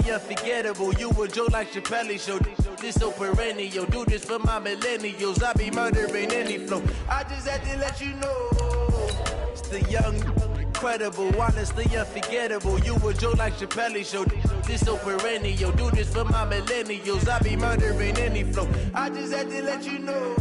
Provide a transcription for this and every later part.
the unforgettable. You a joke like Chappelle Show. This so perennial. Do this for my millennials. I be murdering any flow. I just had to let you know. It's the young, incredible, honestly unforgettable. You a joke like Chappelle Show. This so perennial. Do this for my millennials. I be murdering any flow. I just had to let you know.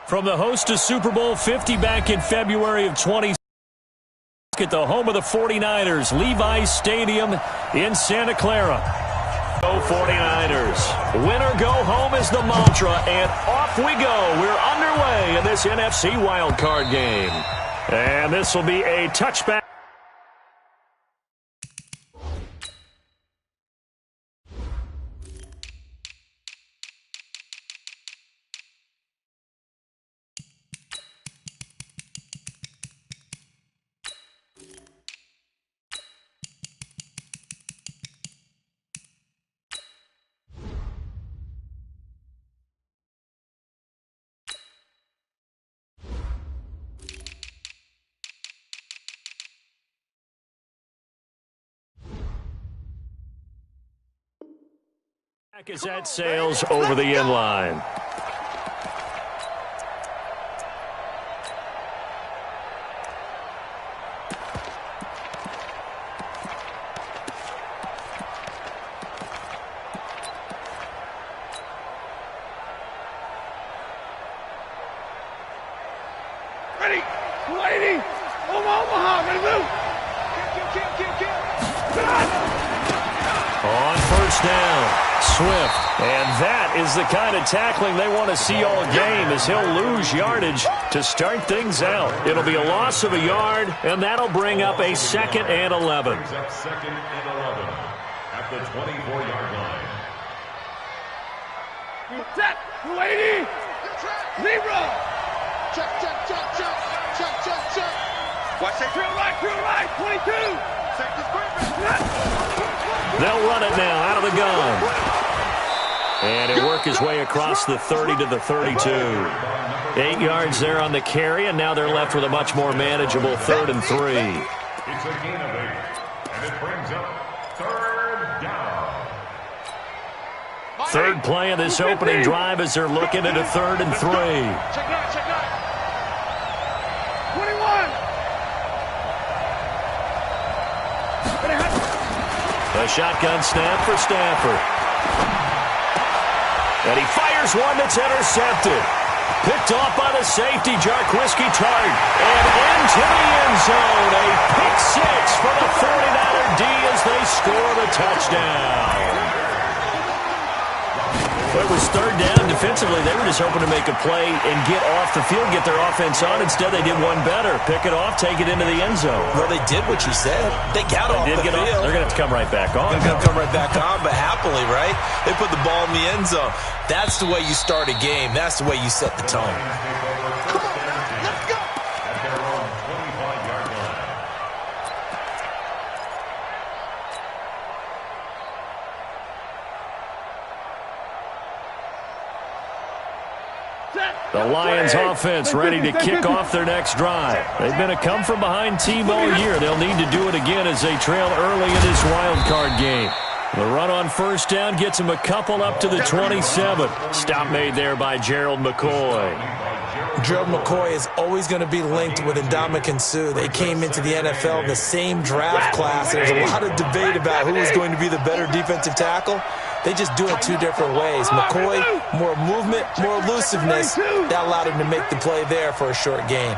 From the host to Super Bowl 50 back in February of 20 at the home of the 49ers, Levi's Stadium in Santa Clara. Go 49ers. Win or go home is the mantra, and off we go. We're underway in this NFC wildcard game. And this will be a touchback. Is that sails over the end line. Ready, lady, Omaha, ready, move. On first down. Swift, and that is the kind of tackling they want to see all game, as he'll lose yardage to start things out. It'll be a loss of a yard, and that'll bring up a 2nd and 11. Second and 11 at the 24-yard line. Set, lady, zebra. Check. Watch that. Drill right, 22. They'll run it now out of the gun. And he'll work his way across the 30 to the 32. 8 yards there on the carry, and now they're left with a much more manageable 3rd and 3. It's a gain of 8, and it brings up 3rd down. Third play of this opening drive as they're looking at a 3rd and 3. Check out. 21. A shotgun snap for Stafford. And he fires one that's intercepted. Picked off by the safety, Jarquiski Tart. And into the end zone. A pick 6 for the 49er D as they score the touchdown. Well, it was 3rd down. Defensively, they were just hoping to make a play and get off the field, get their offense on. Instead, they did one better. Pick it off, take it into the end zone. Well, they did what you said. They got off the field. They're going to have to come right back on. They're going to come right back on, but happily, right? They put the ball in the end zone. That's the way you start a game. That's the way you set the tone. Come on, let's go. At their own 25-yard line. The Lions offense ready to kick off their next drive. They've been a come-from-behind team all year. They'll need to do it again as they trail early in this wild card game. The run on first down gets them a couple up to the 27. Stop made there by Gerald McCoy. Gerald McCoy is always going to be linked with Ndamukong Suh. They came into the NFL in the same draft class. There's a lot of debate about who was going to be the better defensive tackle. They just do it 2 different ways. McCoy, more movement, more elusiveness. That allowed him to make the play there for a short gain.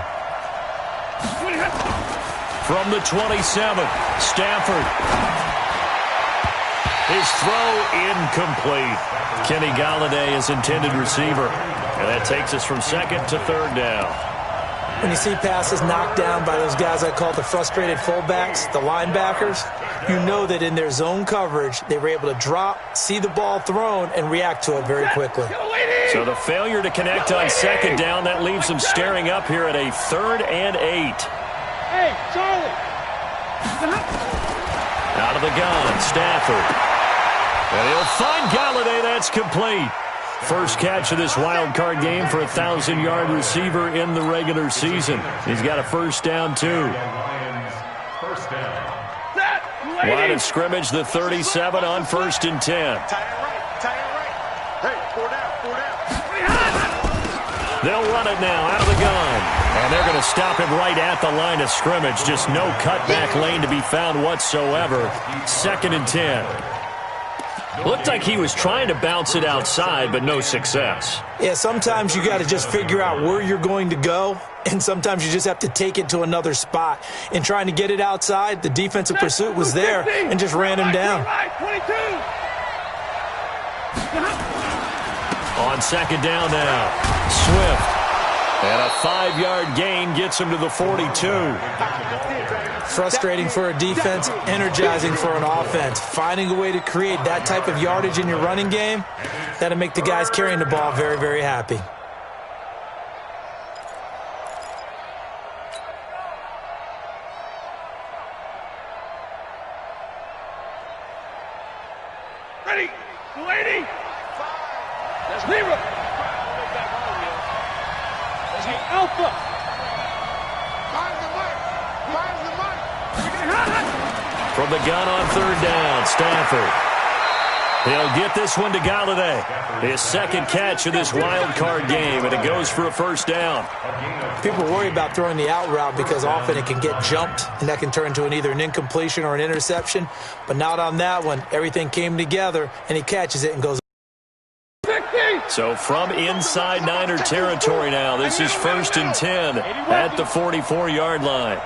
From the 27, Stafford. His throw incomplete. Kenny Golladay is intended receiver. And that takes us from 2nd to 3rd down. When you see passes knocked down by those guys I call the frustrated fullbacks, the linebackers, you know that in their zone coverage, they were able to drop, see the ball thrown, and react to it very quickly. So the failure to connect on second down, that leaves them staring up here at a 3rd and 8. Hey, Charlie. Out of the gun, Stafford. And he'll find Galladay. That's complete. First catch of this wild card game for a 1,000-yard receiver in the regular season. He's got a first down, too. First down. Line of scrimmage, the 37 on 1st and 10. Tie it right. Hey, 4 down. They'll run it now out of the gun. And they're going to stop him right at the line of scrimmage. Just no cutback lane to be found whatsoever. 2nd and 10. Looked like he was trying to bounce it outside, but no success. Yeah, sometimes you got to just figure out where you're going to go, and sometimes you just have to take it to another spot. In trying to get it outside, the defensive pursuit was there and just ran him down. On 2nd down now, Swift. And a 5-yard gain gets him to the 42. Frustrating for a defense, energizing for an offense. Finding a way to create that type of yardage in your running game, that'll make the guys carrying the ball very, very happy. Ready, 280. That's Libra. That's Alpha. From the gun on 3rd down, Stafford. He'll get this one to Galladay. His 2nd catch of this wild card game, and it goes for a first down. People worry about throwing the out route because often it can get jumped, and that can turn into either an incompletion or an interception. But not on that one. Everything came together, and he catches it and goes. So from inside Niner territory now, this is 1st and 10 at the 44-yard line.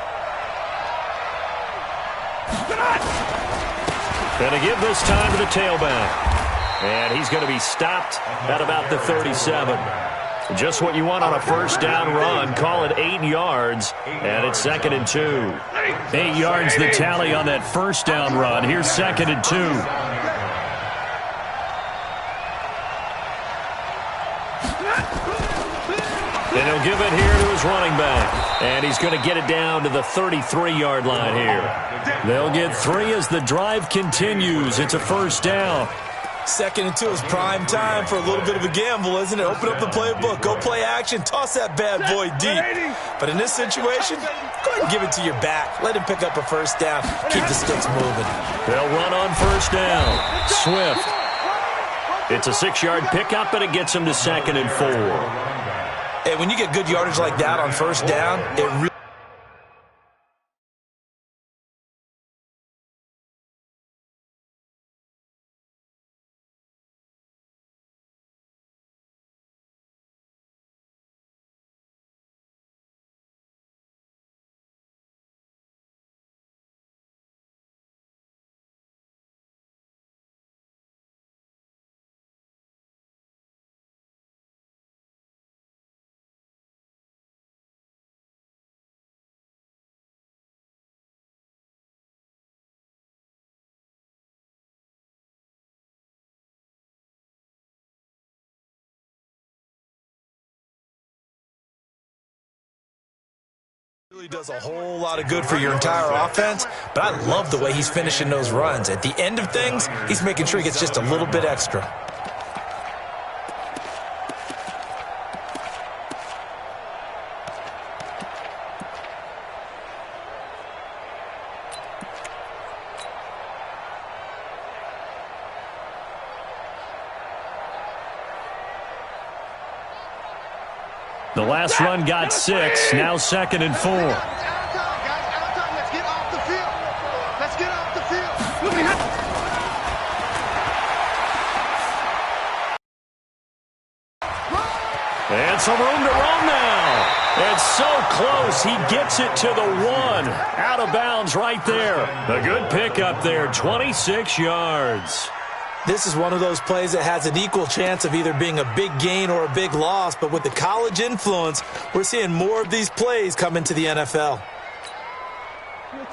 Going to give this time to the tailback. And he's going to be stopped at about the 37. Just what you want on a first down run. Call it 8 yards, and it's 2nd and 2. 8 yards the tally on that first down run. Here's 2nd and 2. And he'll give it here to his running back. And he's going to get it down to the 33-yard line here. They'll get 3 as the drive continues. It's a first down. 2nd and 2 is prime time for a little bit of a gamble, isn't it? Open up the playbook, go play action, toss that bad boy deep. But in this situation, go ahead and give it to your back. Let him pick up a first down. Keep the sticks moving. They'll run on first down. Swift. It's a 6-yard pickup, and it gets him to 2nd and 4. And when you get good yardage like that on first down, it really does a whole lot of good for your entire offense, but I love the way he's finishing those runs. At the end of things, he's making sure he gets just a little bit extra. The last run got 6, now 2nd and 4. Out of time. Let's get off the field. Let's get off the field. And some room to run now. It's so close. He gets it to the 1. Out of bounds right there. A good pickup there, 26 yards. This is one of those plays that has an equal chance of either being a big gain or a big loss, but with the college influence, we're seeing more of these plays come into the NFL.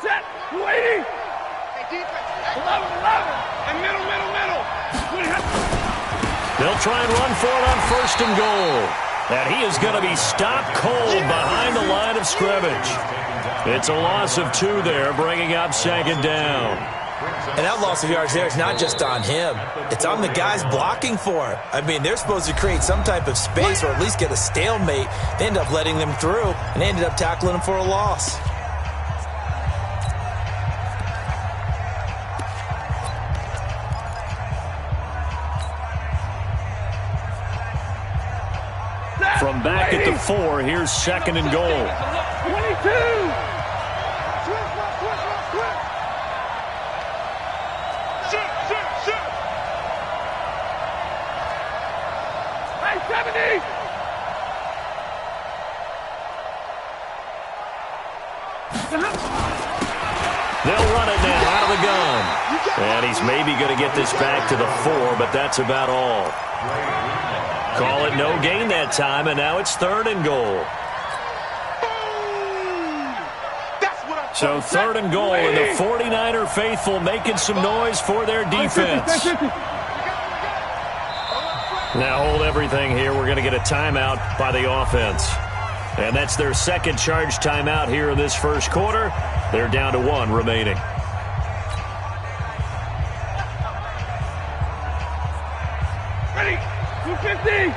Set, 280. Hey, defense. 11, and middle. They'll try and run for it on 1st and goal. And he is going to be stopped cold behind the line of scrimmage. It's a loss of 2 there, bringing up 2nd down. And that loss of yards there is not just on him. It's on the guys blocking for him. I mean, they're supposed to create some type of space or at least get a stalemate. They end up letting them through, and they ended up tackling him for a loss. From back at the 4, here's 2nd and goal. 22. Hey, 70. They'll run it now out of the gun. And he's maybe going to get this back to the 4, but that's about all. Call it no gain that time, and now it's 3rd and goal. So 3rd and goal, and the 49er faithful making some noise for their defense. Now hold everything here. We're going to get a timeout by the offense. And that's their 2nd charge timeout here in this 1st quarter. They're down to 1 remaining. Ready, 250.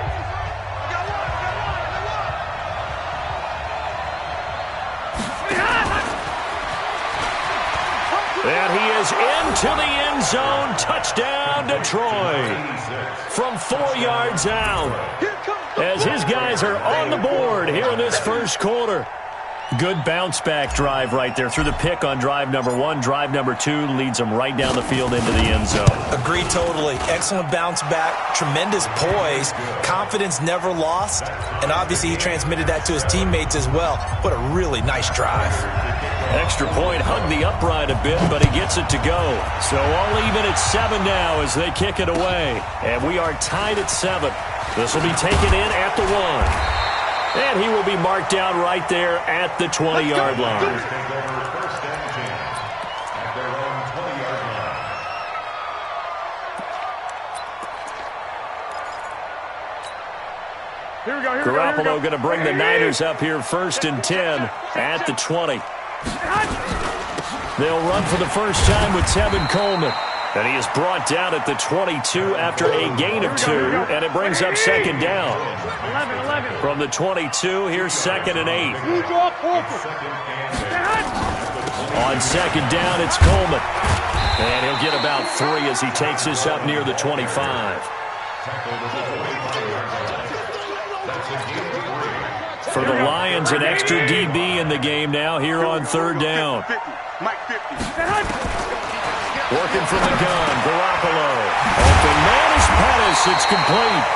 And he is into the end zone. Touchdown, Detroit. From 4 yards out. As his guys are on the board here in this 1st quarter. Good bounce-back drive right there through the pick on drive number 1. Drive number 2 leads them right down the field into the end zone. Agree totally. Excellent bounce back, tremendous poise, confidence never lost, and obviously he transmitted that to his teammates as well. What a really nice drive. Extra point, hugged the upright a bit, but he gets it to go. So all even at 7 now as they kick it away. And we are tied at 7. This will be taken in at the 1. And he will be marked down right there at the 20-yard line. Garoppolo going to bring the Niners up here 1st and 10 at the 20. They'll run for the first time with Tevin Coleman. And he is brought down at the 22 after a gain of 2, and it brings up 2nd down. 11. From the 22, here's 2nd and 8. On 2nd down, it's Coleman. And he'll get about 3 as he takes this up near the 25. For the Lions, an extra DB in the game now here on 3rd down. Working from the gun, Garoppolo. Open man is Pettis. It's complete.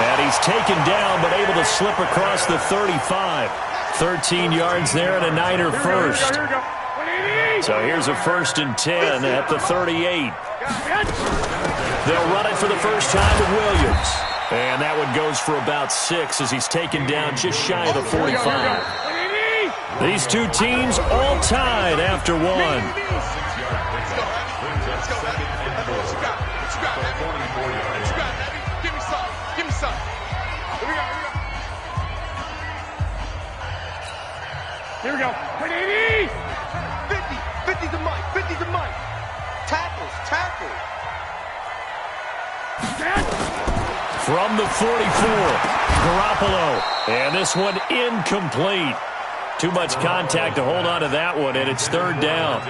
And he's taken down, but able to slip across the 35. 13 yards there and a Niner first. So here's a 1st and 10 at the 38. They'll run it for the first time with Williams. And that one goes for about 6 as he's taken down just shy of the 45. These 2 teams all tied after 1. Here we go. 50 to Mike. Tackles. From the 44, Garoppolo. And this one incomplete. Too much contact to hold on to that one, and it's 3rd down.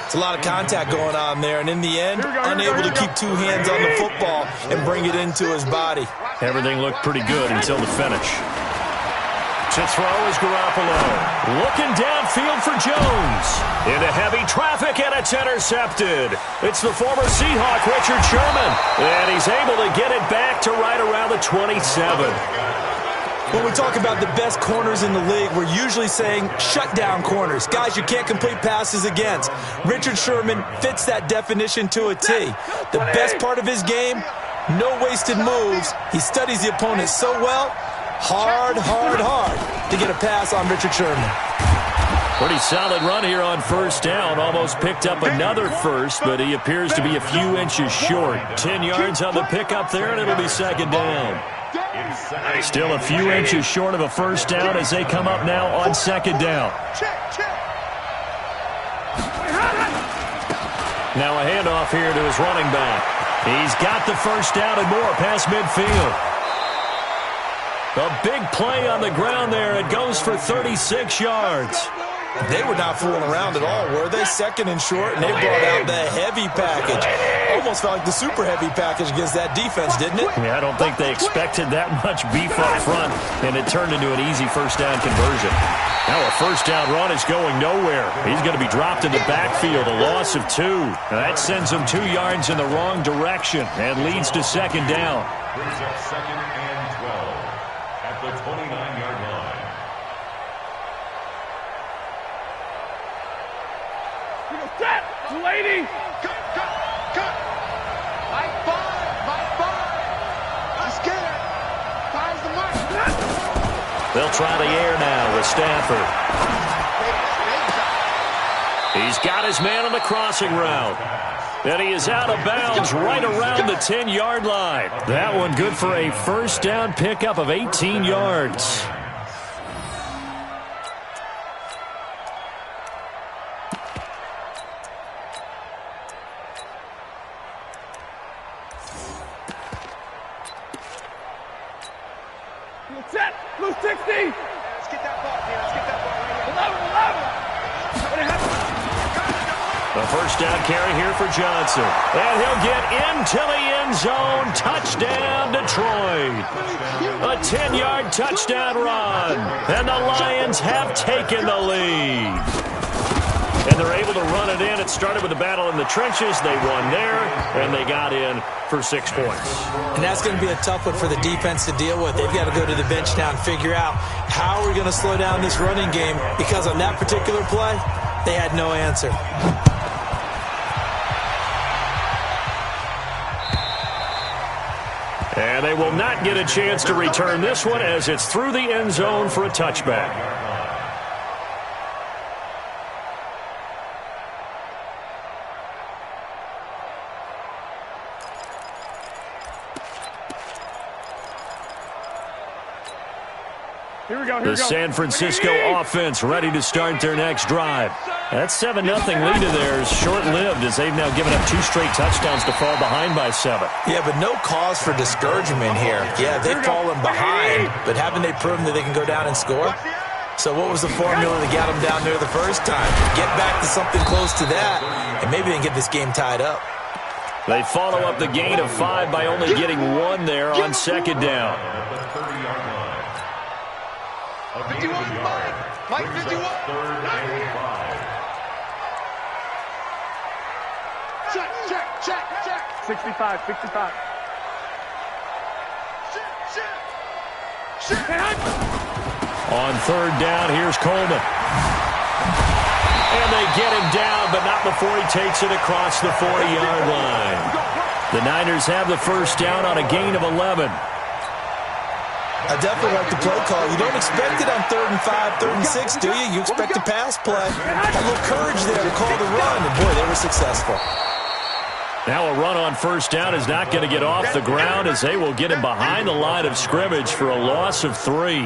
It's a lot of contact going on there, and in the end, unable to keep 2 hands on the football and bring it into his body. Everything looked pretty good until the finish. To throw is Garoppolo. Looking downfield for Jones. Into heavy traffic, and it's intercepted. It's the former Seahawk, Richard Sherman. And he's able to get it back to right around the 27. When we talk about the best corners in the league, we're usually saying shutdown corners, guys you can't complete passes against. Richard Sherman fits that definition to a T. The best part of his game, no wasted moves. He studies the opponent so well, hard to get a pass on Richard Sherman. Pretty solid run here on first down. Almost picked up another first, but he appears to be a few inches short. 10 yards on the pickup there, and it'll be second down. Still a few inches short of a first down as they come up now on second down. Now a handoff here to his running back. He's got the first down and more past midfield. A big play on the ground there. It goes for 36 yards. They were not fooling around at all, were they? Second and short, and they brought out the heavy package. Almost felt like the super heavy package against that defense, didn't it? Yeah, I don't think they expected that much beef up front, and it turned into an easy first down conversion. Now a first down run is going nowhere. He's going to be dropped in the backfield, a loss of 2. Now that sends him 2 yards in the wrong direction and leads to second down. Brings up second and 12 at the 29-yard line. Set! 280! Cut! Mike Bond! Let's get it! Fires the mark! They'll try the air now with Stafford. He's got his man on the crossing route. And he is out of bounds right around the 10-yard line. That one good for a first down pickup of 18 yards. Set! Blue 60! Let's get that ball, man. Let's get that ball right here. 11! The first down carry here for Johnson. And he'll get into the end zone. Touchdown, Detroit. A 10-yard touchdown run. And the Lions have taken the lead. And they're able to run it in. It started with a battle in the trenches. They won there, and they got in for 6 points. And that's going to be a tough one for the defense to deal with. They've got to go to the bench now and figure out how we're going to slow down this running game, because on that particular play, they had no answer. And they will not get a chance to return this one as it's through the end zone for a touchback. The San Francisco offense ready to start their next drive. That 7-0 lead of theirs short-lived as they've now given up 2 straight touchdowns to fall behind by 7. Yeah, but no cause for discouragement here. Yeah, they've fallen behind, but haven't they proven that they can go down and score? So what was the formula that got them down there the first time? Get back to something close to that, and maybe they can get this game tied up. They follow up the gain of 5 by only getting 1 there on second down. 51, Mike 51. Check. 65. On third down, here's Coleman. And they get him down, but not before he takes it across the 40-yard line. The Niners have the first down on a gain of 11. I definitely like the play call. You don't expect it on 3rd and 5, 3rd and 6, do you? You expect a pass play. A little courage there to call the run, and boy, they were successful. Now a run on first down is not going to get off the ground as they will get him behind the line of scrimmage for a loss of 3.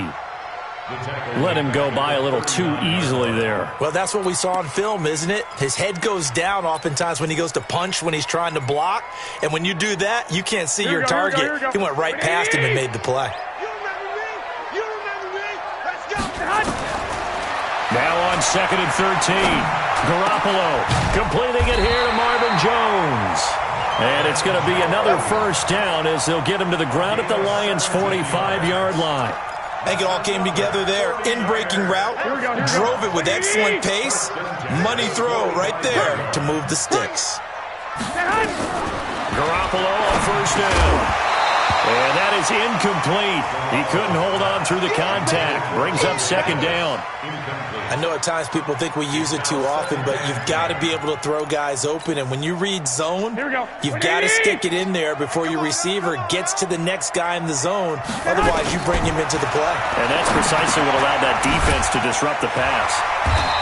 Let him go by a little too easily there. Well, that's what we saw on film, isn't it? His head goes down oftentimes when he goes to punch, when he's trying to block. And when you do that, you can't see your target. He went right past him and made the play. Now on 2nd and 13. Garoppolo completing it here to Marvin Jones. And it's going to be another first down as they'll get him to the ground at the Lions' 45-yard line. I think it all came together there. In-breaking route, drove it with excellent pace. Money throw right there to move the sticks. Garoppolo on first down. And that is incomplete. He couldn't hold on through the contact. Brings up second down. I know at times people think we use it too often, but you've got to be able to throw guys open. And when you read zone, you've got to stick it in there before your receiver gets to the next guy in the zone. Otherwise, you bring him into the play. And that's precisely what allowed that defense to disrupt the pass.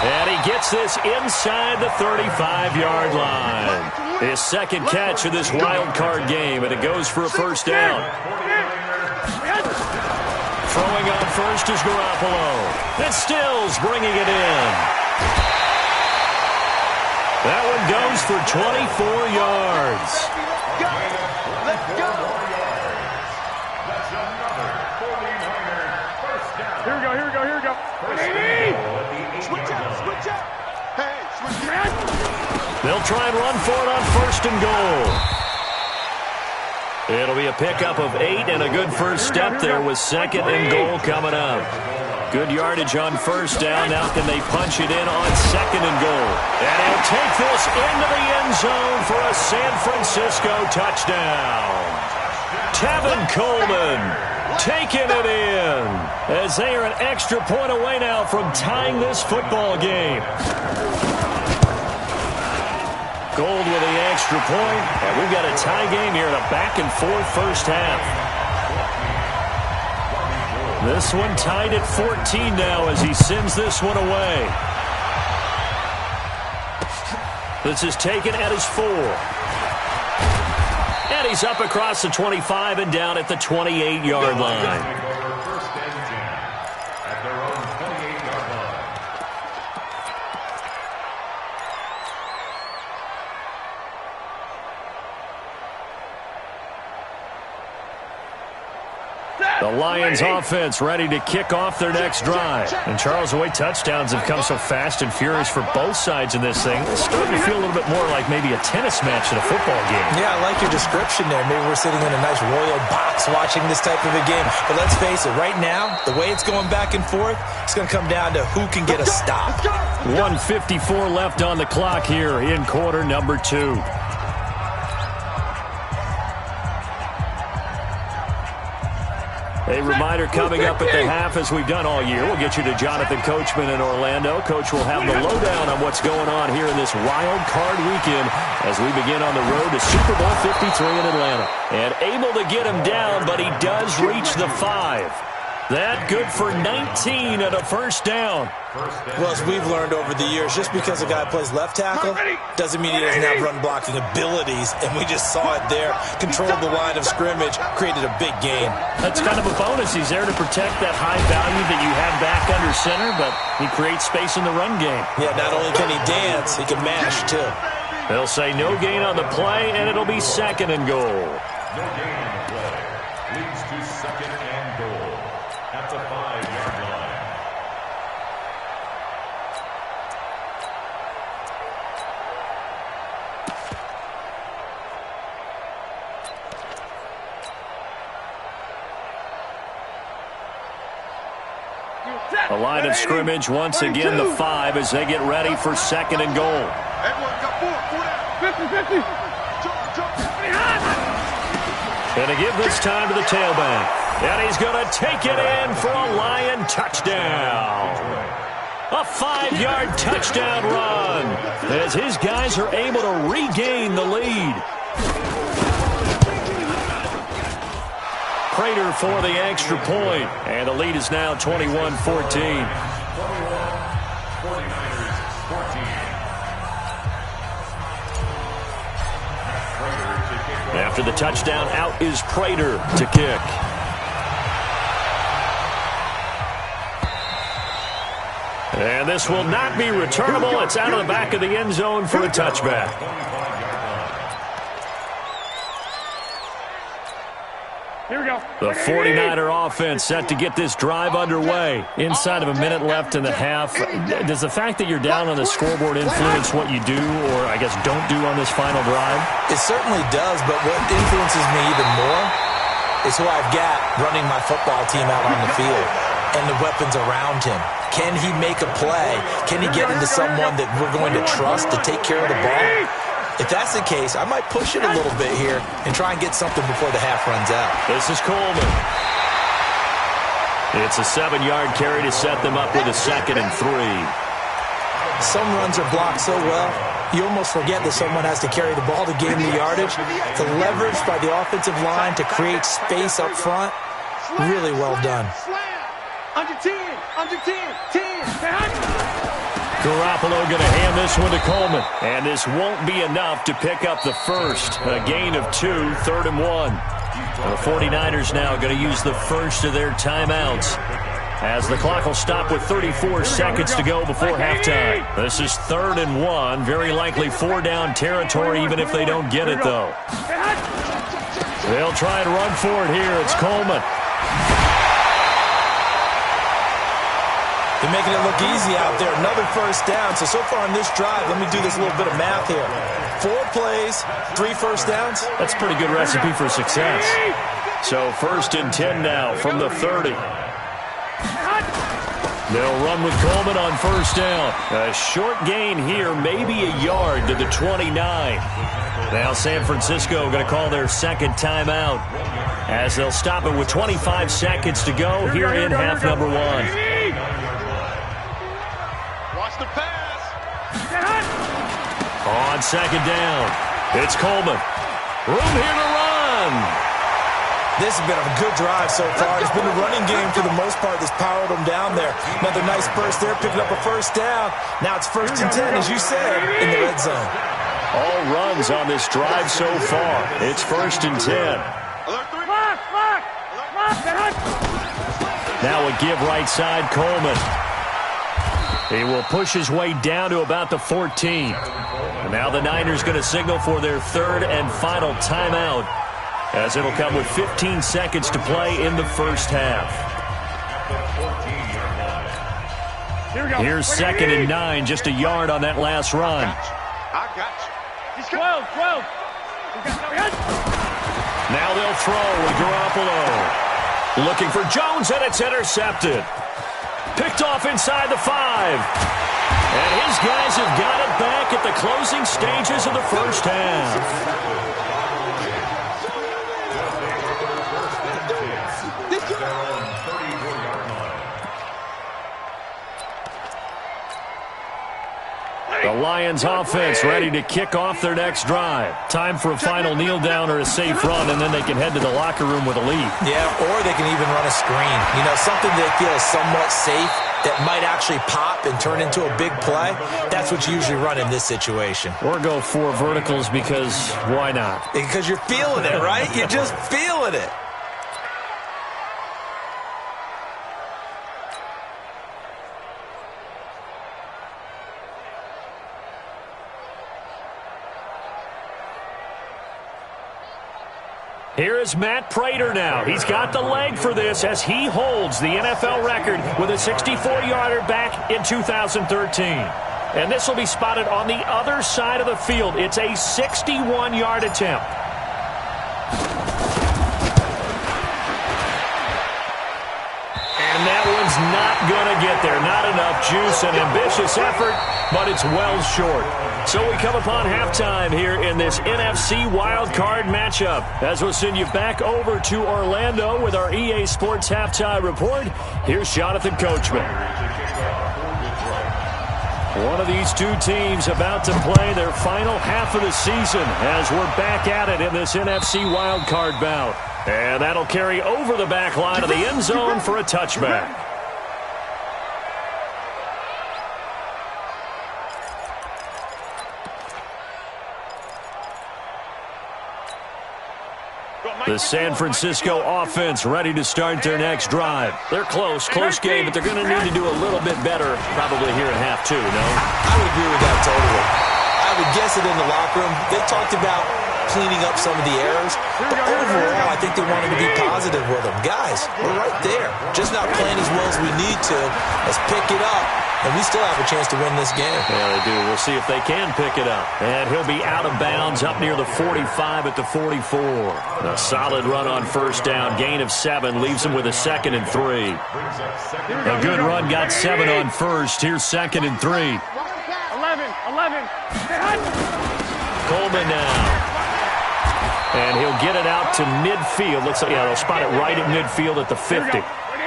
And he gets this inside the 35-yard line. His second catch of this wild card game, and it goes for a first down. Throwing on first is Garoppolo. And Stills bringing it in. That one goes for 24 yards. Let's go. That's another 49er first down. Here we go, here we go, here we go. Switch out. Hey, switch out. They'll try and run for it on first and goal. It'll be a pickup of 8 and a good first step there with second and goal coming up. Good yardage on first down. Now can they punch it in on second and goal? And he'll take this into the end zone for a San Francisco touchdown. Tevin Coleman taking it in as they are an extra point away now from tying this football game. Gold with the extra point, and we've got a tie game here in a back-and-forth first half. This one tied at 14 now as he sends this one away. This is taken at his 4. And he's up across the 25 and down at the 28-yard line. First and 10 at their own 28-yard line. The Lions offense ready to kick off their next drive. And Charles, the way touchdowns have come so fast and furious for both sides in this thing, it's starting to feel a little bit more like maybe a tennis match in a football game. Yeah, I like your description there. Maybe we're sitting in a nice royal box watching this type of a game. But let's face it, right now, the way it's going back and forth, it's going to come down to who can get a stop. 1:54 left on the clock here in quarter number 2. A reminder coming up at the half, as we've done all year. We'll get you to Jonathan Coachman in Orlando. Coach will have the lowdown on what's going on here in this wild card weekend as we begin on the road to Super Bowl 53 in Atlanta. And able to get him down, but he does reach the 5. That good for 19 at a first down. Well, as we've learned over the years, just because a guy plays left tackle doesn't mean he doesn't have run-blocking abilities, and we just saw it there. Controlled the line of scrimmage, created a big gain. That's kind of a bonus. He's there to protect that high value that you have back under center, but he creates space in the run game. Yeah, not only can he dance, he can mash, too. They'll say no gain on the play, and it'll be second and goal. No gain on the play. Leads to second and goal at the 5-yard line. A line of scrimmage once again, the 5, as they get ready for second and goal. Everyone got 4. 50-50. Going to give this time to the tailback. And he's going to take it in for a Lion touchdown. A 5-yard touchdown run as his guys are able to regain the lead. Prater for the extra point, and the lead is now 21-14. After the touchdown, out is Prater to kick. And this will not be returnable. It's out of the back of the end zone for a touchback. Here we go. The 49er offense set to get this drive underway. Inside of a minute left in the half. Does the fact that you're down on the scoreboard influence what you do, or I guess don't do on this final drive? It certainly does, but what influences me even more is who I've got running my football team out on the field and the weapons around him. Can he make a play? Can he get into someone that we're going to trust to take care of the ball? If that's the case, I might push it a little bit here and try and get something before the half runs out. This is Coleman. It's a 7-yard carry to set them up with a 2nd and 3. Some runs are blocked so well, you almost forget that someone has to carry the ball to gain the yardage. The leverage by the offensive line to create space up front, really well done. Under 10, under 10, 10. Garoppolo going to hand this one to Coleman. And this won't be enough to pick up the first. A gain of 2, 3rd and 1. The 49ers now going to use the first of their timeouts, as the clock will stop with 34 seconds to go before halftime. This is 3rd and 1. Very likely 4-down territory, even if they don't get it, though. They'll try and run for it here. It's Coleman. They're making it look easy out there. Another first down. So far on this drive, let me do this little bit of math here. 4 plays, 3 first downs. That's a pretty good recipe for success. So 1st and 10 now from the 30. They'll run with Coleman on 1st down. A short gain here, maybe a yard to the 29. Now San Francisco going to call their 2nd timeout, as they'll stop it with 25 seconds to go here in half number 1. Watch the pass. On 2nd down, it's Coleman. Room here to run. This has been a good drive so far. It's been a running game for the most part that's powered them down there. Another nice burst there, picking up a 1st down. Now it's 1st and 10, as you said, in the red zone. All runs on this drive so far. It's 1st and 10. Now a give right side, Coleman. He will push his way down to about the 14. And now the Niners going to signal for their 3rd and final timeout, as it'll come with 15 seconds to play in the first half. Here's 2nd and 9, just a yard on that last run. I got you. He's 12, 12. Now they'll throw with Garoppolo. Looking for Jones, and it's intercepted. Picked off inside the 5. And his guys have got it back at the closing stages of the first half. The Lions offense ready to kick off their next drive. Time for a final kneel down or a safe run, and then they can head to the locker room with a lead. Yeah, or they can even run a screen. You know, something they feel is somewhat safe that might actually pop and turn into a big play. That's what you usually run in this situation. Or go 4 verticals, because why not? Because you're feeling it, right? You're just feeling it. Here is Matt Prater now. He's got the leg for this as he holds the NFL record with a 64-yarder back in 2013. And this will be spotted on the other side of the field. It's a 61-yard attempt. And that one's not going to get there. Not enough juice. An ambitious effort, but it's well short. So we come upon halftime here in this NFC wildcard matchup, as we'll send you back over to Orlando with our EA Sports halftime report. Here's Jonathan Coachman. One of these two teams about to play their final half of the season as we're back at it in this NFC wildcard bout. And that'll carry over the back line of the end zone for a touchback. The San Francisco offense ready to start their next drive. They're close game, but they're going to need to do a little bit better probably here in half 2, no? I would agree with that totally. I would guess it in the locker room. They talked about cleaning up some of the errors, but overall, I think they wanted to be positive with them. Guys, we're right there. Just not playing as well as we need to. Let's pick it up, and we still have a chance to win this game. Yeah, they do. We'll see if they can pick it up. And he'll be out of bounds up near the 45 at the 44. A solid run on 1st down. Gain of 7 leaves him with a 2nd and 3. A good run got 7 on 1st. Here's 2nd and 3. 11. Coleman now. And he'll get it out to midfield. Looks like, yeah, they'll spot it right at midfield at the 50.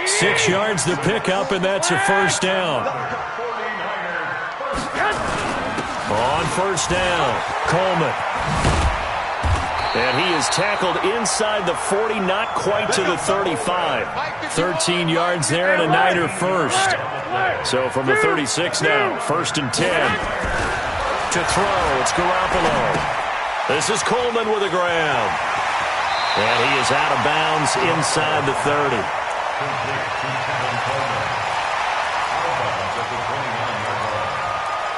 6 yards the pickup, and that's a first down. On first down, Coleman. And he is tackled inside the 40, not quite to the 35. 13 yards there and a Niner first. So from the 36 now, 1st and 10. To throw, it's Garoppolo. This is Coleman with a grab. And he is out of bounds inside the 30.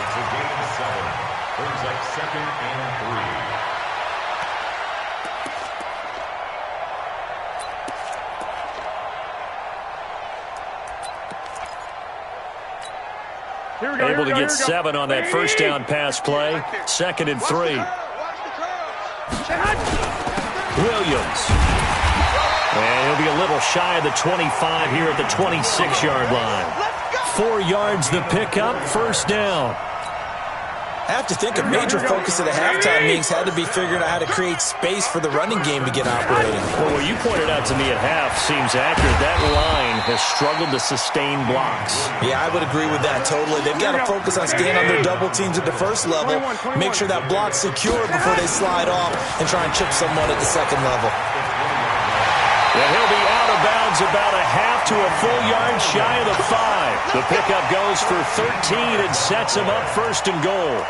It's a gain of 7. Brings up 2nd and 3. Able to get 7 on that first down pass play. 2nd and 3. Williams. And he'll be a little shy of the 25 here at the 26-yard line. 4 yards the pickup, first down. I have to think a major focus of the halftime meetings had to be figuring out how to create space for the running game to get operating. Well, what you pointed out to me at half seems accurate. That line has struggled to sustain blocks. Yeah, I would agree with that totally. They've got to focus on staying on their double teams at the first level, make sure that block's secure before they slide off, and try and chip someone at the second level. And he'll be out of bounds about a half to a full yard shy of the 5. The pickup goes for 13 and sets him up 1st and goal.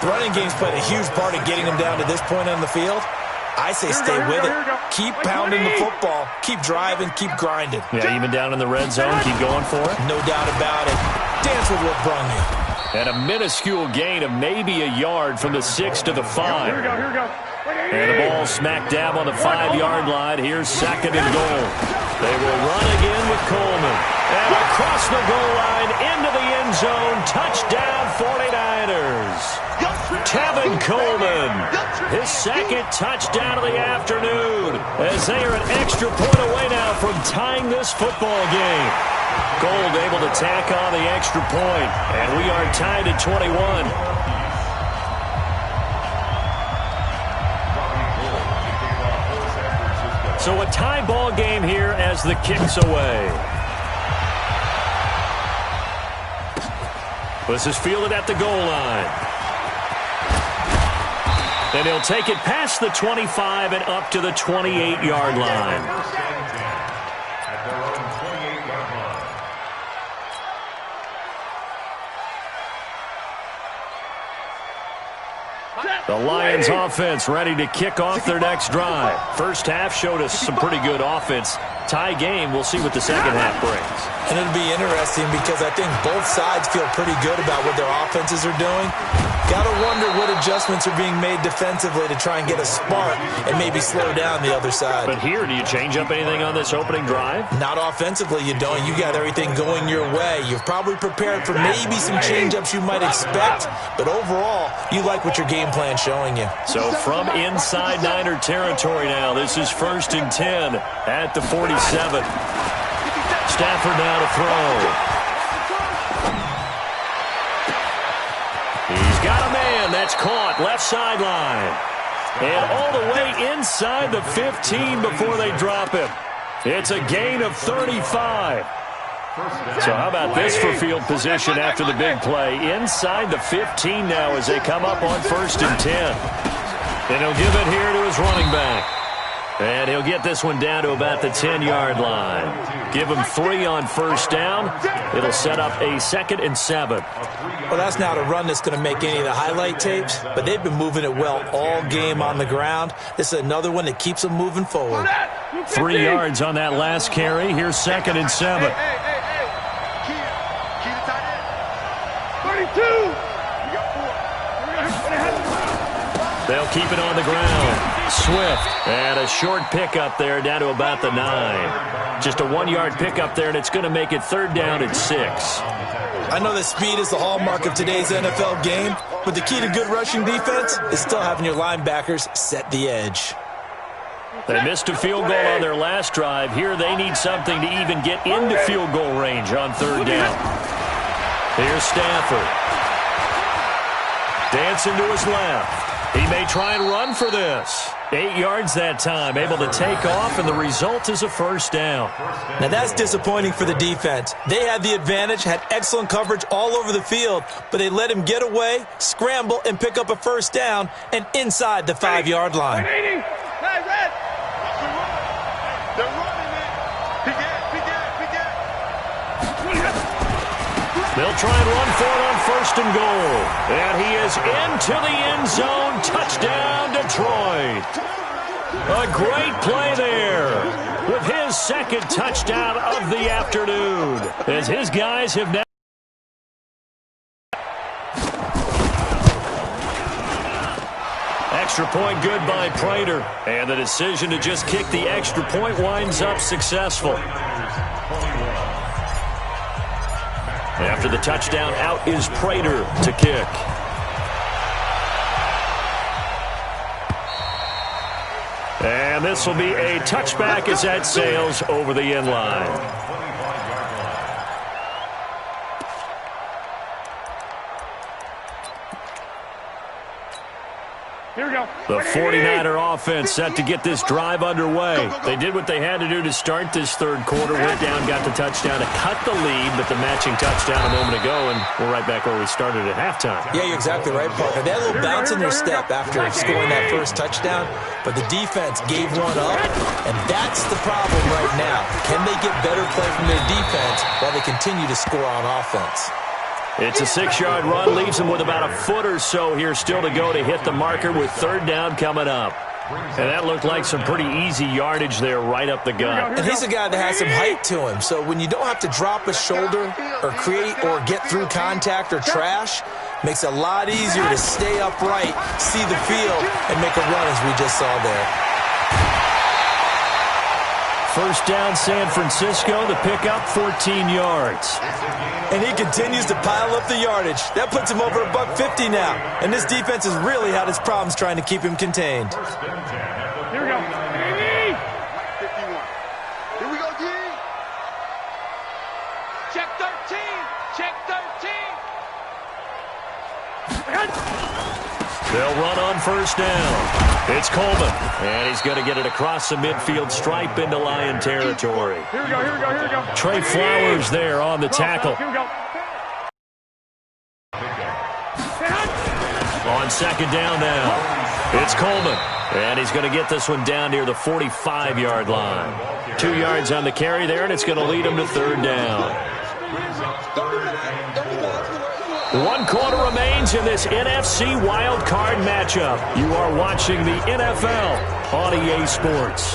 The running game's played a huge part in getting them down to this point on the field. I say stay with it. Keep pounding the football. Keep driving. Keep grinding. Yeah, even down in the red zone, keep going for it. No doubt about it. Dance with what brung you. And a minuscule gain of maybe a yard from the 6 to the 5. Here we go. And the ball smack dab on the 5-yard line. Here's 2nd and goal. They will run again with Coleman. And across the goal line into the end zone. Touchdown 49ers. Tevin Coleman, his 2nd touchdown of the afternoon, as they are an extra point away now from tying this football game. Gold able to tack on the extra point, and we are tied at 21. So a tie ball game here as the kick's away. This is fielded at the goal line. And he'll take it past the 25 and up to the 28-yard line. At their own 28-yard line. The Lions offense ready to kick off their next drive. First half showed us some pretty good offense. Tie game, we'll see what the second half brings. And it'll be interesting because I think both sides feel pretty good about what their offenses are doing. Got to wonder what adjustments are being made defensively to try and get a spark and maybe slow down the other side. But here, do you change up anything on this opening drive? Not offensively, you don't. You got everything going your way. You've probably prepared for maybe some change-ups you might expect, but overall, you like what your game plan's showing you. So from inside Niner territory now, this is 1st and 10 at the 47. Stafford now to throw. He's got a man. That's caught. Left sideline. And all the way inside the 15 before they drop him. It's a gain of 35. So how about this for field position after the big play? Inside the 15 now as they come up on 1st and 10. And he'll give it here to his running back. And he'll get this one down to about the 10-yard line. Give him 3 on 1st down. It'll set up a 2nd and 7. Well, that's not a run that's going to make any of the highlight tapes, but they've been moving it well all game on the ground. This is another one that keeps them moving forward. 3 yards on that last carry. Here's 2nd and 7. Key to tight end. 32. They'll keep it on the ground. Swift. And a short pickup there down to about the 9. Just a 1-yard pickup there, and it's going to make it 3rd down and 6. I know that speed is the hallmark of today's NFL game, but the key to good rushing defense is still having your linebackers set the edge. They missed a field goal on their last drive. Here they need something to even get into field goal range on 3rd down. Here's Stafford. Dancing to his left. He may try and run for this. 8 yards that time, able to take off, and the result is a first down. Now that's disappointing for the defense. They had the advantage, had excellent coverage all over the field, but they let him get away, scramble, and pick up a first down, and inside the 5-yard line. Hey, Red! They're running, man. They'll try and run for it on first and goal. And he is into the end zone. Touchdown, Detroit. A great play there with his second touchdown of the afternoon, as his guys have now. Extra point good by Prater. And the decision to just kick the extra point winds up successful. After the touchdown, out is Prater to kick. And this will be a touchback as that sails over the end line. Here we go. The 49er offense set to get this drive underway. They did what they had to do to start this third quarter. Went down, got the touchdown to cut the lead, but the matching touchdown a moment ago, and we're right back where we started at halftime. Yeah, you're exactly right, partner. They had a little bounce in their step after scoring that first touchdown, but the defense gave one up, and that's the problem right now. Can they get better play from their defense while they continue to score on offense? It's a 6-yard run, leaves them with about a foot or so here still to go to hit the marker with third down coming up. And that looked like some pretty easy yardage there right up the gut. And he's a guy that has some height to him, so when you don't have to drop a shoulder or create or get through contact or trash, makes it a lot easier to stay upright, see the field, and make a run as we just saw there. First down, San Francisco. The pickup, 14 yards. And he continues to pile up the yardage. That puts him over $150 now. And this defense has really had its problems trying to keep him contained. Here we go. 51. Here we go, D. Check 13. Check 13. They'll run on first down. It's Coleman, and he's going to get it across the midfield stripe into Lion territory. Here we go, here we go, here we go. Trey Flowers there on the tackle. Here we go. On second down now, it's Coleman, and he's going to get this one down near the 45-yard line. 2 yards on the carry there, and it's going to lead him to third down. 1 quarter remains in this NFC Wild Card matchup. You are watching the NFL on EA Sports.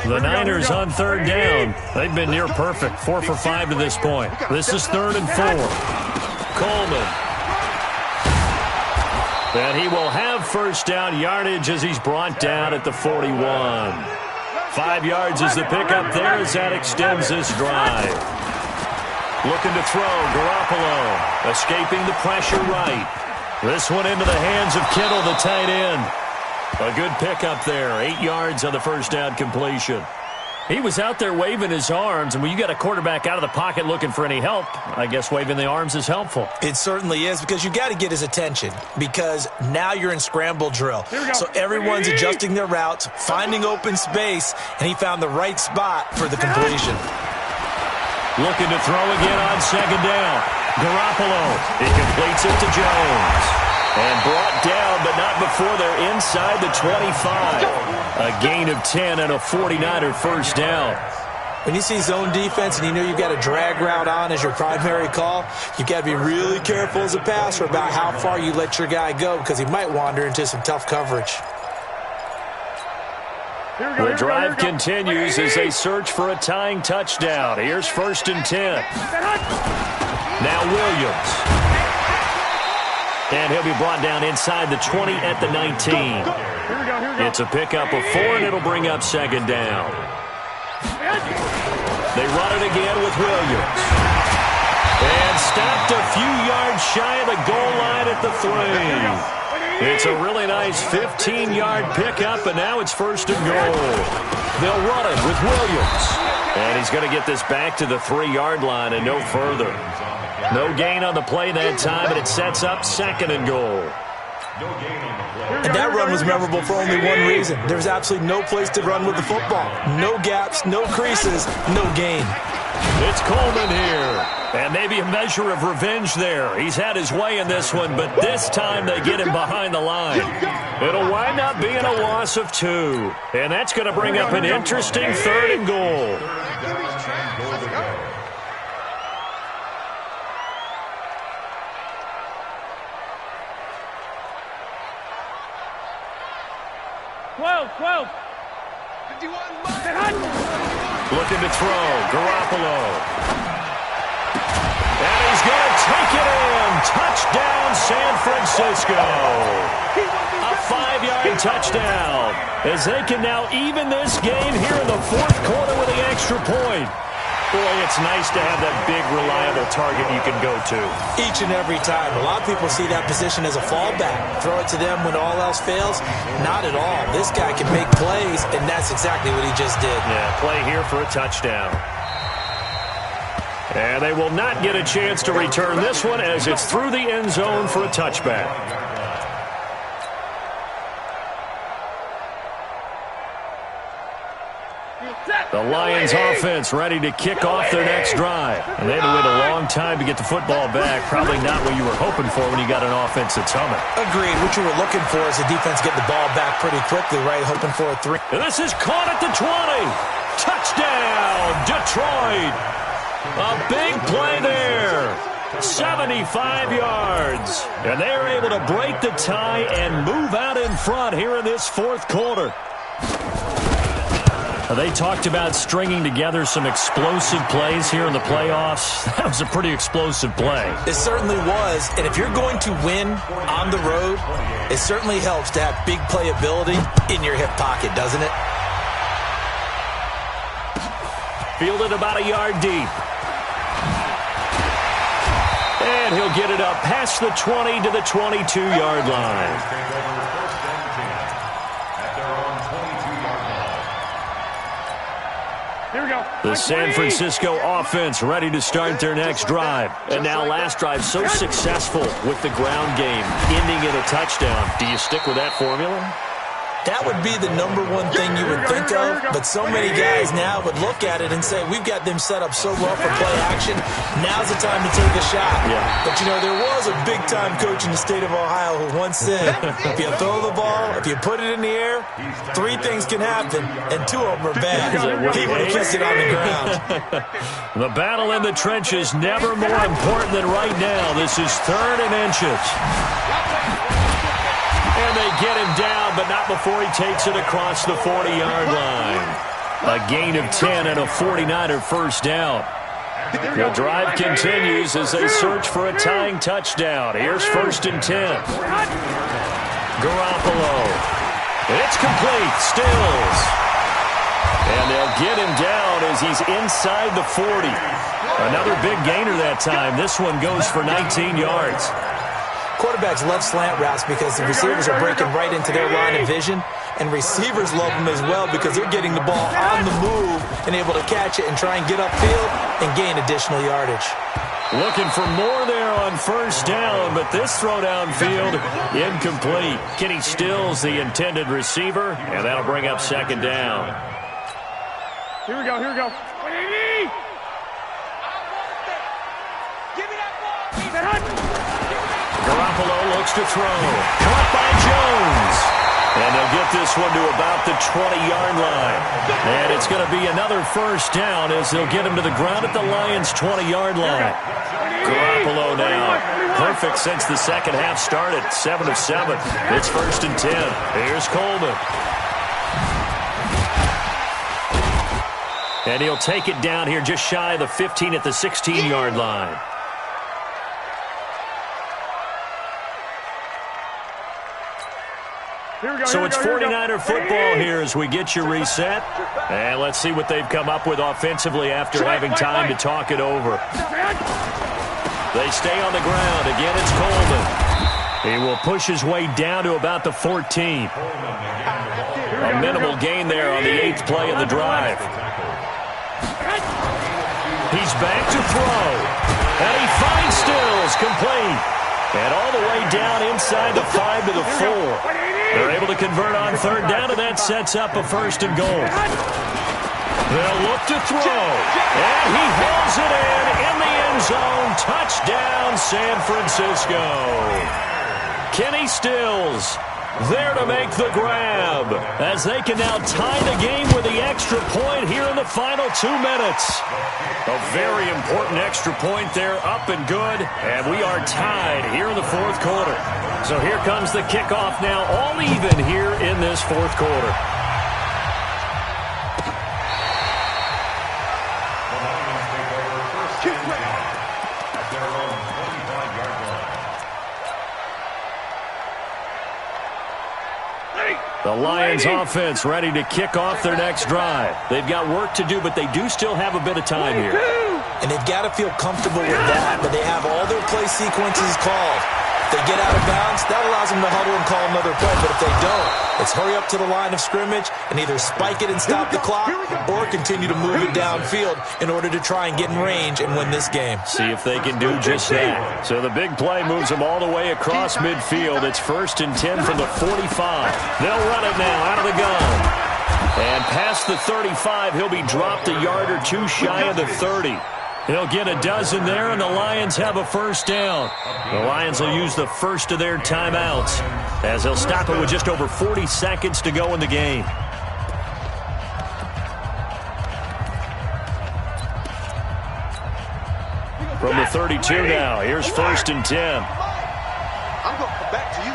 The Niners on third down. They've been near perfect, 4 for 5 to this point. This is 3rd and 4. Coleman. And he will have first down yardage as he's brought down at the 41. 5 yards is the pickup there as that extends this drive. Looking to throw, Garoppolo. Escaping the pressure right. This one into the hands of Kittle, the tight end. A good pickup there. 8 yards on the first down completion. He was out there waving his arms, and when you got a quarterback out of the pocket looking for any help, I guess waving the arms is helpful. It certainly is, because you got to get his attention, because now you're in scramble drill. So everyone's adjusting their routes, finding open space, and he found the right spot for the completion. Looking to throw again on second down. Garoppolo. He completes it to Jones. And brought down, but not before they're inside the 25. A gain of 10 and a 49er first down. When you see zone defense and you know you've got a drag route on as your primary call, you've got to be really careful as a passer about how far you let your guy go, because he might wander into some tough coverage. The drive continues as they search for a tying touchdown. Here's 1st and 10. Now Williams. And he'll be brought down inside the 20 at the 19. It's a pickup of 4, and it'll bring up second down. They run it again with Williams. And stopped a few yards shy of the goal line at the 3. It's a really nice 15-yard pickup, and now it's first and goal. They'll run it with Williams. And he's going to get this back to the 3-yard line and no further. No gain on the play that time, and it sets up second and goal. And that run was memorable for only one reason. There's absolutely no place to run with the football. No gaps, no creases, no gain. It's Coleman here. And maybe a measure of revenge there. He's had his way in this one, but this time they get him behind the line. It'll wind up being a loss of 2. And that's going to bring up an interesting third and goal. Looking to throw, Garoppolo. And he's going to take it in. Touchdown, San Francisco. A 5-yard touchdown as they can now even this game here in the fourth quarter with the extra point. Boy, it's nice to have that big, reliable target you can go to. Each and every time. A lot of people see that position as a fallback. Throw it to them when all else fails. Not at all. This guy can make plays, and that's exactly what he just did. Yeah, play here for a touchdown. And they will not get a chance to return this one as it's through the end zone for a touchback. The Lions offense ready to kick off their next drive. And they had to wait a long time to get the football back. Probably not what you were hoping for when you got an offense that's humming. Agreed. What you were looking for is the defense get the ball back pretty quickly, right? Hoping for a 3. And this is caught at the 20. Touchdown, Detroit. A big play there. 75 yards. And they are able to break the tie and move out in front here in this fourth quarter. They talked about stringing together some explosive plays here in the playoffs. That was a pretty explosive play. It certainly was. And if you're going to win on the road, it certainly helps to have big playability in your hip pocket, doesn't it? Fielded about a yard deep. And he'll get it up past the 20 to the 22-yard line. The San Francisco offense ready to start their next drive. And now last drive so successful with the ground game, ending in a touchdown. Do you stick with that formula? That would be the number one thing you would think of, but so many guys now would look at it and say, we've got them set up so well for play action, now's the time to take a shot. Yeah. But, you know, there was a big-time coach in the state of Ohio who once said, if you throw the ball, if you put it in the air, 3 things can happen, and 2 of them are bad. He would have kissed it on the ground. The battle in the trenches never more important than right now. This is 3rd and inches. And they get him down, but not before he takes it across the 40-yard line. A gain of 10 and a 49er first down. The drive continues as they search for a tying touchdown. Here's 1st and 10. Garoppolo. It's complete. Stills. And they'll get him down as he's inside the 40. Another big gainer that time. This one goes for 19 yards. Quarterbacks love slant routes because the receivers are breaking right into their line of vision, and receivers love them as well because they're getting the ball on the move and able to catch it and try and get upfield and gain additional yardage. Looking for more there on first down, but this throw downfield incomplete. Kenny Stills, the intended receiver, and that'll bring up 2nd down. Here we go, here we go. Garoppolo looks to throw. Caught by Jones. And they'll get this one to about the 20-yard line. And it's going to be another first down as they'll get him to the ground at the Lions' 20-yard line. Garoppolo now. Perfect since the second half started. 7 of 7. It's 1st and 10. Here's Coleman. And he'll take it down here just shy of the 15 at the 16-yard line. So it's 49er football here as we get you reset. And let's see what they've come up with offensively after having time to talk it over. They stay on the ground. Again, it's Coleman. He will push his way down to about the 14. A minimal gain there on the 8th play of the drive. He's back to throw. And he finds Stills, complete. And all the way down inside the 5 to the 4. They're able to convert on 3rd down, and that sets up a 1st and goal. They'll look to throw. And he hauls it in the end zone. Touchdown, San Francisco. Kenny Stills there to make the grab, as they can now tie the game with the extra point here in the final 2 minutes. A very important extra point there, up and good, and we are tied here in the 4th quarter. So here comes the kickoff now, all even here in this 4th quarter. The Lions offense ready to kick off their next drive. They've got work to do, but they do still have a bit of time here. And they've got to feel comfortable with that, but they have all their play sequences called. If they get out of bounds, that allows them to huddle and call another play. But if they don't, it's hurry up to the line of scrimmage and either spike it and stop the clock or continue to move it downfield in order to try and get in range and win this game. See if they can do just that. So the big play moves them all the way across midfield. It's 1st and 10 from the 45. They'll run it now out of the gun. And past the 35, he'll be dropped a yard or two shy of the 30. He'll get a dozen there, and the Lions have a 1st down. The Lions will use the first of their timeouts, as they'll stop it with just over 40 seconds to go in the game. From the 32 now, here's 1st and 10. I'm going to come back to you.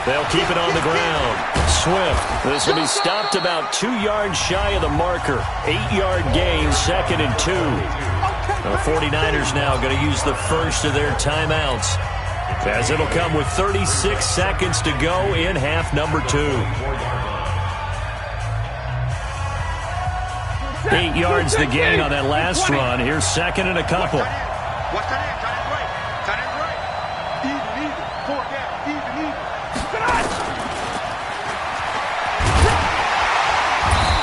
They'll keep it on the ground. Swift. This will be stopped about 2 yards shy of the marker. 8-yard gain, 2nd and 2. The 49ers now going to use the first of their timeouts, as it'll come with 36 seconds to go in half number 2. 8 yards the gain on that last run. Here's 2nd and a couple. Watch that end. Tight end right. Even. 4 down. Even.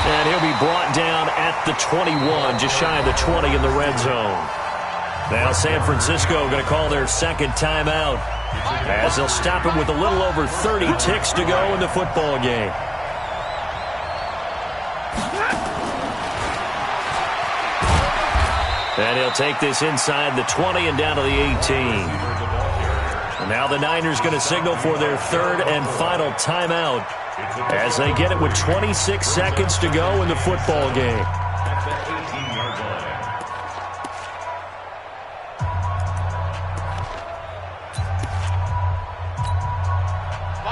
And he'll be brought down at the 21, just shy of the 20 in the red zone. Now San Francisco going to call their 2nd timeout, as they'll stop it with a little over 30 ticks to go in the football game. And he'll take this inside the 20 and down to the 18. And now the Niners going to signal for their 3rd and final timeout, as they get it with 26 seconds to go in the football game. At the 18-yard line.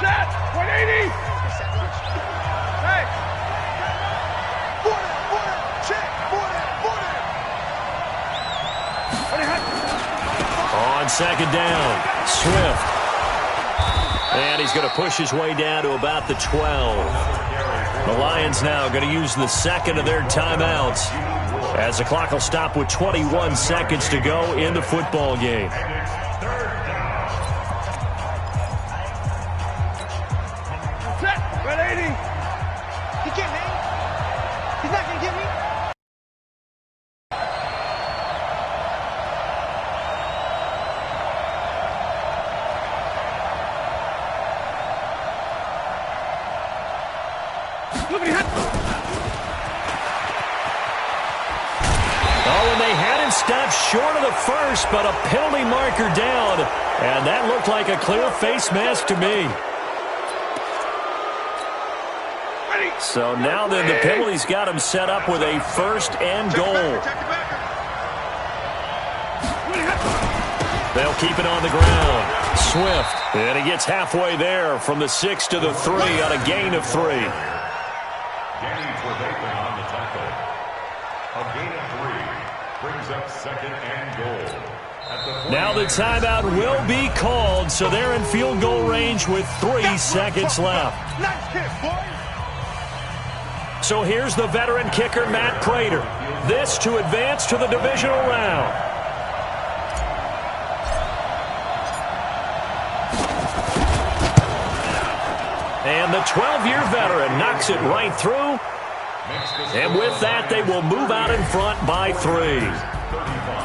Set! 180! Hey! 4 check! 4 On 2nd down, Swift. And he's going to push his way down to about the 12. The Lions now going to use the 2nd of their timeouts, as the clock will stop with 21 seconds to go in the football game. Set! 180! He can't hang. He's not going to get me. Oh, and they had him stopped short of the first, but a penalty marker down. And that looked like a clear face mask to me. So now then, the penalty's got him set up with a 1st and goal. They'll keep it on the ground. Swift. And he gets halfway there from the 6 to the 3 on a gain of 3. Danny Trevathan on the tackle. A gain of 3 brings up 2nd and goal. Now the timeout will be called, so they're in field goal range with 3 seconds left. Nice kick, boy. So here's the veteran kicker, Matt Prater. This to advance to the divisional round. And the 12-year veteran knocks it right through. And with that, they will move out in front by 3.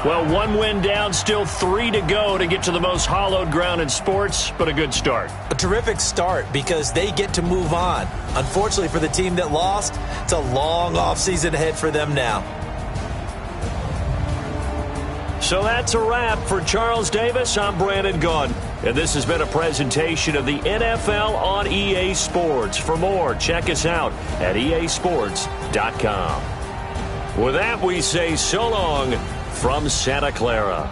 Well, 1 win down, still 3 to go to get to the most hallowed ground in sports, but a good start. A terrific start because they get to move on. Unfortunately for the team that lost, it's a long offseason ahead for them now. So that's a wrap for Charles Davis. I'm Brandon Gunn. And this has been a presentation of the NFL on EA Sports. For more, check us out at easports.com. With that, we say so long from Santa Clara.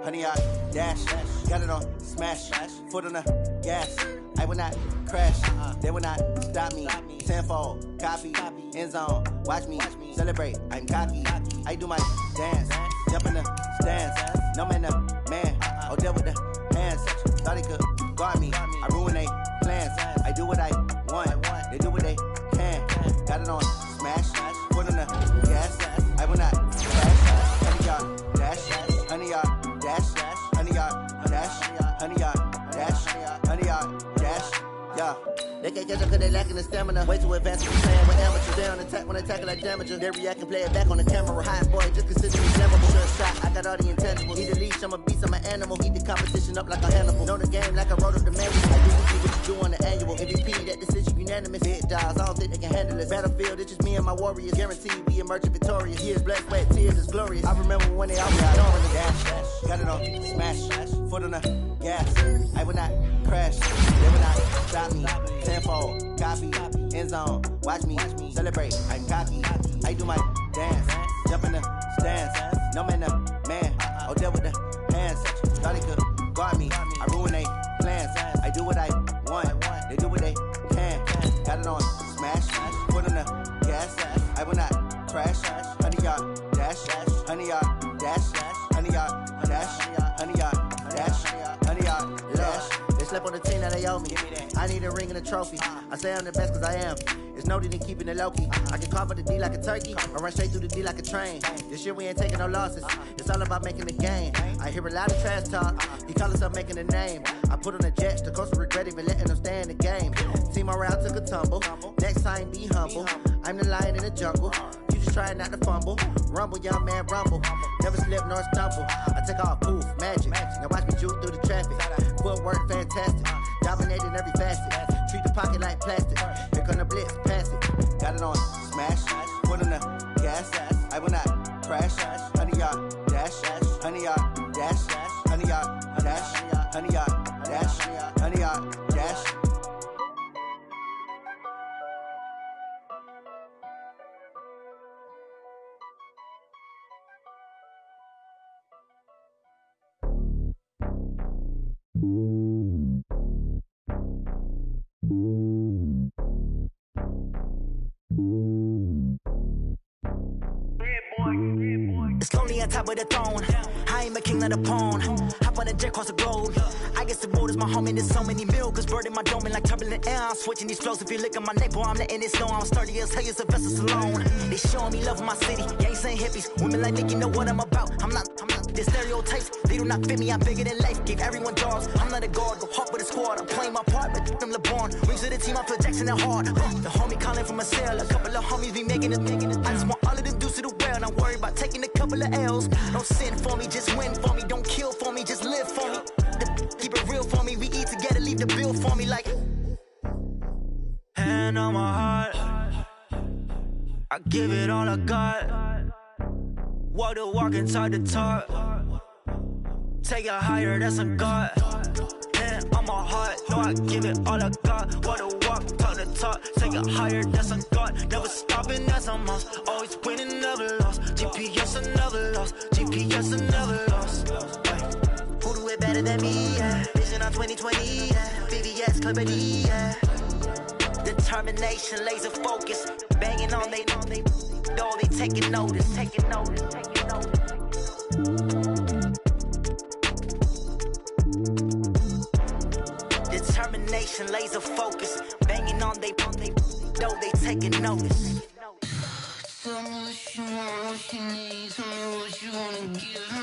Honey, I dash, got it on smash, foot on the gas. I will not crash, they will not stop me. Tenfold, copy, end zone, watch me celebrate. I'm cocky, I do my dance, jump in the stands. No man, man, oh deal with the hands. Thought he could guard me, I ruin they plans. I do what I want, they do what they can. Got it on smash, foot on the gas. I will not crash, honey, y'all dash, honey, y'all dash, honey, y'all dash, honey, y'all dash, honey, y'all dash, yeah. They can't catch up cause they lacking the stamina. Way too advanced to be playing with amateurs. They on attack when they tackle like damager. They react and play it back on the camera. High boy, just consider me flammable. Sure shot, I got all the intangibles. Need a leash, I'm a beast, I'm an animal. Heat the competition up like a Hannibal. Know the game like I wrote up the manual. I do what you do on the annual. MVP, that decision unanimous. Big dials, I don't think they can handle this. Battlefield, it's just me and my warriors. Guaranteed we emerging victorious. Years, blood, sweat, tears, it's glorious. I remember when they always ignoring the dash. Got it on smash, foot on the gas. I will not crash, they will not stop me. Tenfold, copy, end zone, watch me celebrate. I'm cocky, I do my dance, jump in the stands. No man, man, oh deal with the hands. Thought he could guard me, I ruin they plans. I do what I want, they do what they can. Got it on smash, foot on the gas. I will not crash, honey, y'all dash, honey, y'all dash, honey, y'all dash, honey, y'all dash, honey, y'all dash. They slept on the team that they owe me. I need a ring and a trophy. I say I'm the best cause I am. It's no need in keeping it low-key. I can carve up the D like a turkey or run straight through the D like a train. This year we ain't taking no losses. It's all about making the game. I hear a lot of trash talk. He call himself making a name. I put on the Jets. The coach will regret even letting them stay in the game. Team morale took a tumble. Next time be humble. I'm the lion in the jungle. You just trying not to fumble. Rumble, young man, rumble. Never slip nor stumble. I take off, poof, magic. Now watch me juke through the traffic. Footwork fantastic. Dominating every facet. Treat the pocket like plastic. Here come the blitz, pass it. Got it on smash. Foot on the gas. I will not crash. Honey, y'all dash. Honey, y'all dash. Honey, y'all dash. Honey, y'all dash. Honey, y'all dash. It's lonely on top of the throne. I ain't a king of the pawn. Hop on a jet across the globe. I guess the road is my home and there's so many milkers. Bird in my dome and like turbulent air. I'm switching these flows. If you look at my neck, boy, I'm letting it snow. I'm sturdy as hell, it's a vessel alone. They showing me love in my city. Gangs ain't hippies. Women like Nicky know what I'm about. I'm not the stereotypes. They do not fit me. I'm bigger than life. Gave everyone jobs. I'm not a guard. Go hard with a squad. I'm playing my part, but them LeBron. Rings to the team. I feel Jackson and hard. The homie calling from a cell. A couple of homies be making it. I just want all of them dudes to the well. Not worry about taking a couple of L's. Don't sin for me, just win for me. Don't kill for me, just live for me. Keep it real for me. We eat together, leave the bill for me like. Hand on my heart, I give it all I got. Walk the walk and talk the talk. Take it higher, that's a God. Hand on my my heart, know I give it all I got. Wanna walk, talk the talk, take it higher, that's a God. Never stopping, that's a must. Always winning, never lost. GPS, I never lost. GPS, I never lost. Who do it better than me? Yeah. Vision on 2020, yeah. VVS, Clarity, yeah. Determination, laser focus, banging on they know they taking notice. Determination, laser focus, banging on they know they taking notice. Tell me what you want, what you need, tell me what you wanna give